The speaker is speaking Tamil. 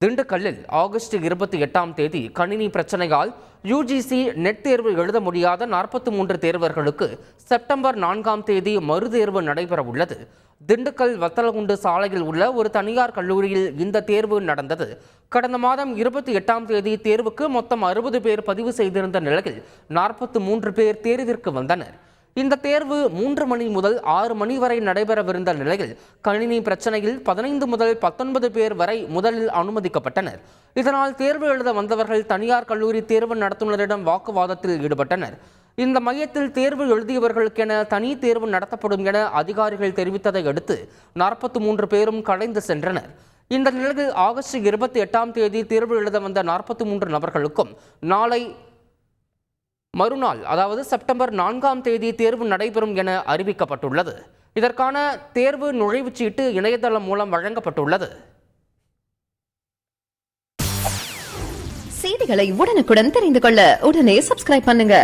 திண்டுக்கல்லில் ஆகஸ்ட் 28 கணினி பிரச்சனையால் யுஜிசி நெட் தேர்வு எழுத முடியாத 43 தேர்வர்களுக்கு செப்டம்பர் 4 மறுதேர்வு நடைபெற உள்ளது. திண்டுக்கல் வத்தலகுண்டு சாலையில் உள்ள ஒரு தனியார் கல்லூரியில் இந்த தேர்வு நடந்தது. கடந்த மாதம் 28 தேர்வுக்கு மொத்தம் 60 பேர் பதிவு செய்திருந்த நிலையில் 43 பேர் தேர்விற்கு வந்தனர். இந்த தேர்வு 3 மணி முதல் 6 மணி வரை நடைபெறவிருந்த நிலையில் கணினி பிரச்சனையில் 15 முதல் 19 பேர் வரை முதலில் அனுமதிக்கப்பட்டனர். இதனால் தேர்வு எழுத வந்தவர்கள் தனியார் கல்லூரி தேர்வு நடத்துனரிடம் வாக்குவாதத்தில் ஈடுபட்டனர். இந்த மையத்தில் தேர்வு எழுதியவர்களுக்கென தனி தேர்வு நடத்தப்படும் என அதிகாரிகள் தெரிவித்ததை அடுத்து 43 பேரும் கலைந்து சென்றனர். இந்த நிலையில் ஆகஸ்ட் 28 தேர்வு எழுத வந்த 43 நபர்களுக்கும் நாளை மறுநாள் அதாவது செப்டம்பர் 4 தேர்வு நடைபெறும் என அறிவிக்கப்பட்டுள்ளது. இதற்கான தேர்வு நுழைவுச்சீட்டு இணையதளம் மூலம் வழங்கப்பட்டுள்ளது. செய்திகளை உடனுக்குடன் தெரிந்து கொள்ள உடனே சப்ஸ்கிரைப் பண்ணுங்க.